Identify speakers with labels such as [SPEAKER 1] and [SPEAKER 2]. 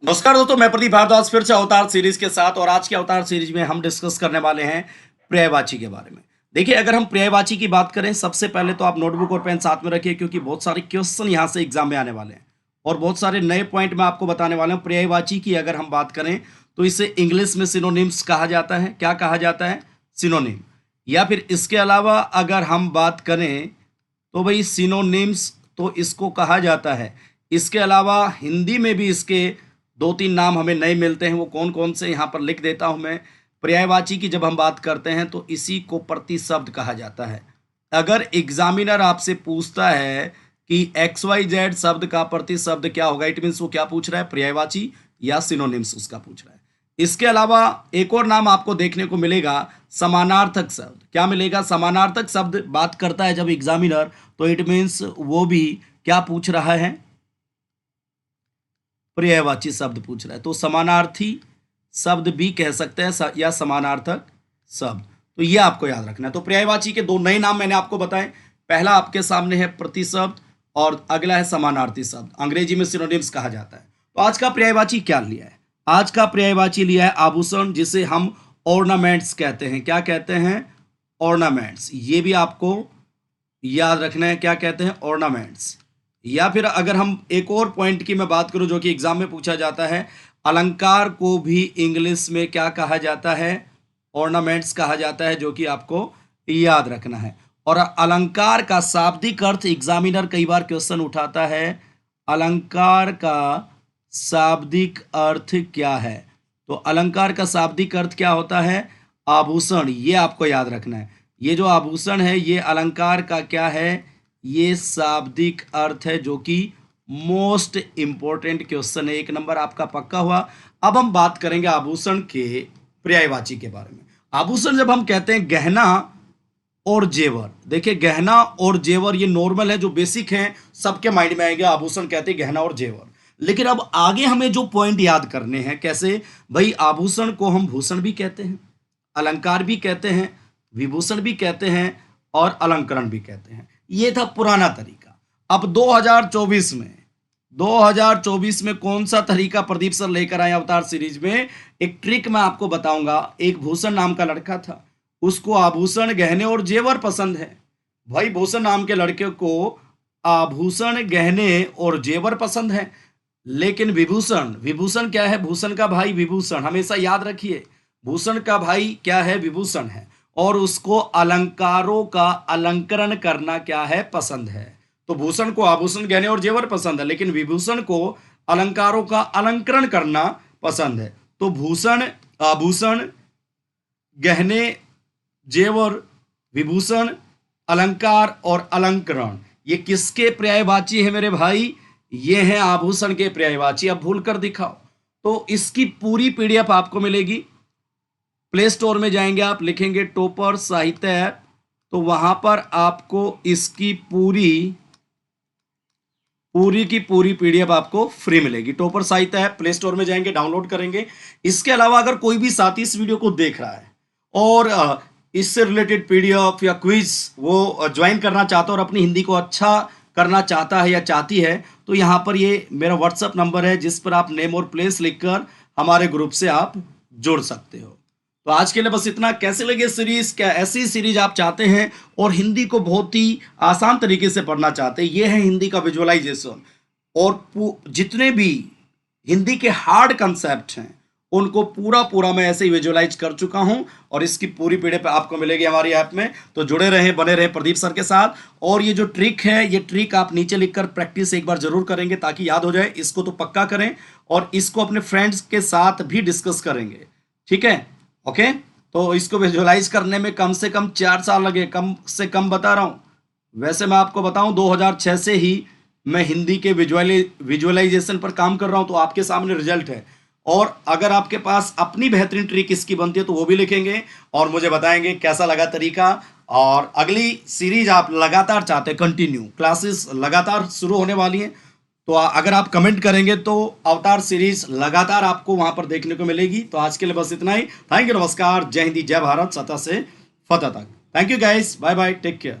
[SPEAKER 1] नमस्कार दोस्तों, मैं प्रदीप भारद्वाज फिर से अवतार सीरीज के साथ। और आज के अवतार सीरीज में हम डिस्कस करने वाले हैं पर्यायवाची के बारे में। देखिए, अगर हम पर्यायवाची की बात करें, सबसे पहले तो आप नोटबुक और पेन साथ में रखिए, क्योंकि बहुत सारे क्वेश्चन यहाँ से एग्जाम में आने वाले हैं और बहुत सारे नए पॉइंट मैं आपको बताने वाला हूँ। पर्यायवाची की अगर हम बात करें तो इसे इंग्लिश में सिनोनिम्स कहा जाता है। क्या कहा जाता है? सिनोनिम। या फिर इसके अलावा अगर हम बात करें तो भाई सिनोनिम्स तो इसको कहा जाता है। इसके अलावा हिंदी में भी इसके दो तीन नाम हमें नए मिलते हैं। वो कौन कौन से यहाँ पर लिख देता हूँ मैं। पर्यायवाची की जब हम बात करते हैं तो इसी को प्रतिशब्द कहा जाता है। अगर एग्जामिनर आपसे पूछता है कि एक्स वाई जेड शब्द का प्रतिशब्द क्या होगा, इट मीन्स वो क्या पूछ रहा है? पर्यायवाची या सिनोनिम्स उसका पूछ रहा है। इसके अलावा एक और नाम आपको देखने को मिलेगा, समानार्थक शब्द। क्या मिलेगा? समानार्थक शब्द बात करता है जब एग्जामिनर, तो इट मीन्स वो भी क्या पूछ रहा है? पर्यायवाची शब्द पूछ रहा है। तो समानार्थी शब्द भी कह सकते हैं या समानार्थक शब्द। तो ये आपको याद रखना है। तो पर्यायवाची के दो नए नाम मैंने आपको बताए। पहला आपके सामने है प्रतिशब्द और अगला है समानार्थी शब्द। अंग्रेजी में सिनोनिम्स कहा जाता है। तो आज का पर्यायवाची क्या लिया है? आज का पर्यायवाची लिया है आभूषण, जिसे हम ऑर्नामेंट्स कहते हैं। क्या कहते हैं? ऑर्नामेंट्स। ये भी आपको याद रखना है, क्या कहते हैं? ऑर्नामेंट्स। या फिर अगर हम एक और पॉइंट की मैं बात करूं जो कि एग्जाम में पूछा जाता है, अलंकार को भी इंग्लिश में क्या कहा जाता है? ऑर्नामेंट्स कहा जाता है, जो कि आपको याद रखना है। और अलंकार का शाब्दिक अर्थ एग्जामिनर कई बार क्वेश्चन उठाता है, अलंकार का शाब्दिक अर्थ क्या है? तो अलंकार का शाब्दिक अर्थ क्या होता है? आभूषण। ये आपको याद रखना है। ये जो आभूषण है ये अलंकार का क्या है? ये शाब्दिक अर्थ है, जो कि मोस्ट इंपॉर्टेंट क्वेश्चन है। एक नंबर आपका पक्का हुआ। अब हम बात करेंगे आभूषण के पर्यायवाची के बारे में। आभूषण जब हम कहते हैं गहना और जेवर, देखिए गहना और जेवर ये नॉर्मल है, जो बेसिक है, सबके माइंड में आएंगे। आभूषण कहते हैं गहना और जेवर। लेकिन अब आगे हमें जो पॉइंट याद करने हैं, कैसे भाई? आभूषण को हम भूषण भी कहते हैं, अलंकार भी कहते हैं, विभूषण भी कहते हैं और अलंकरण भी कहते हैं। ये था पुराना तरीका। अब 2024 में कौन सा तरीका प्रदीप सर लेकर आए अवतार सीरीज में? एक ट्रिक मैं आपको बताऊंगा। एक भूषण नाम का लड़का था, उसको आभूषण, गहने और जेवर पसंद है। भाई भूषण नाम के लड़के को आभूषण, गहने और जेवर पसंद है। लेकिन विभूषण, विभूषण क्या है? भूषण का भाई विभूषण, हमेशा याद रखिए, भूषण का भाई क्या है? विभूषण है। और उसको अलंकारों का अलंकरण करना क्या है? पसंद है। तो भूषण को आभूषण, गहने और जेवर पसंद है, लेकिन विभूषण को अलंकारों का अलंकरण करना पसंद है। तो भूषण, आभूषण, गहने, जेवर, विभूषण, अलंकार और अलंकरण, ये किसके पर्यायवाची है मेरे भाई? ये हैं आभूषण के पर्यायवाची। अब भूल कर दिखाओ। तो इसकी पूरी पीडीएफ आपको मिलेगी। प्ले स्टोर में जाएंगे आप, लिखेंगे टॉपर साहित्य ऐप, तो वहां पर आपको इसकी पूरी की पूरी पीडीएफ आपको फ्री मिलेगी। टॉपर साहित्य ऐप प्ले स्टोर में जाएंगे, डाउनलोड करेंगे। इसके अलावा अगर कोई भी साथी इस वीडियो को देख रहा है और इससे रिलेटेड पीडीएफ या क्विज वो ज्वाइन करना चाहता है और अपनी हिंदी को अच्छा करना चाहता है या चाहती है, तो यहाँ पर ये मेरा व्हाट्सएप नंबर है, जिस पर आप नेम और प्लेस लिखकर हमारे ग्रुप से आप जुड़ सकते हो। तो आज के लिए बस इतना। कैसे लगे सीरीज? क्या ऐसी सीरीज आप चाहते हैं और हिंदी को बहुत ही आसान तरीके से पढ़ना चाहते हैं? ये है हिंदी का विजुअलाइजेशन। और जितने भी हिंदी के हार्ड कंसेप्ट हैं उनको पूरा मैं ऐसे ही विजुअलाइज कर चुका हूं, और इसकी पूरी पीडीएफ आपको मिलेगी हमारी ऐप में। तो जुड़े रहें, बने रहें प्रदीप सर के साथ। और ये जो ट्रिक है, ये ट्रिक आप नीचे लिखकर प्रैक्टिस एक बार जरूर करेंगे ताकि याद हो जाए। इसको तो पक्का करें और इसको अपने फ्रेंड्स के साथ भी डिस्कस करेंगे, ठीक है? ओके। तो इसको विजुअलाइज करने में कम से कम 4 साल लगे, कम से कम बता रहा हूं। वैसे मैं आपको बताऊं, 2006 से ही मैं हिंदी के विजुअलाइजेशन पर काम कर रहा हूं। तो आपके सामने रिजल्ट है। और अगर आपके पास अपनी बेहतरीन ट्रिक इसकी बनती है तो वो भी लिखेंगे और मुझे बताएंगे कैसा लगा तरीका। और अगली सीरीज आप लगातार चाहते हैं, कंटिन्यू क्लासेस लगातार शुरू होने वाली हैं, तो अगर आप कमेंट करेंगे तो अवतार सीरीज लगातार आपको वहां पर देखने को मिलेगी। तो आज के लिए बस इतना ही। थैंक यू, नमस्कार, जय हिंदी, जय भारत, सतह से फतह तक। Thank you guys, bye bye, take care.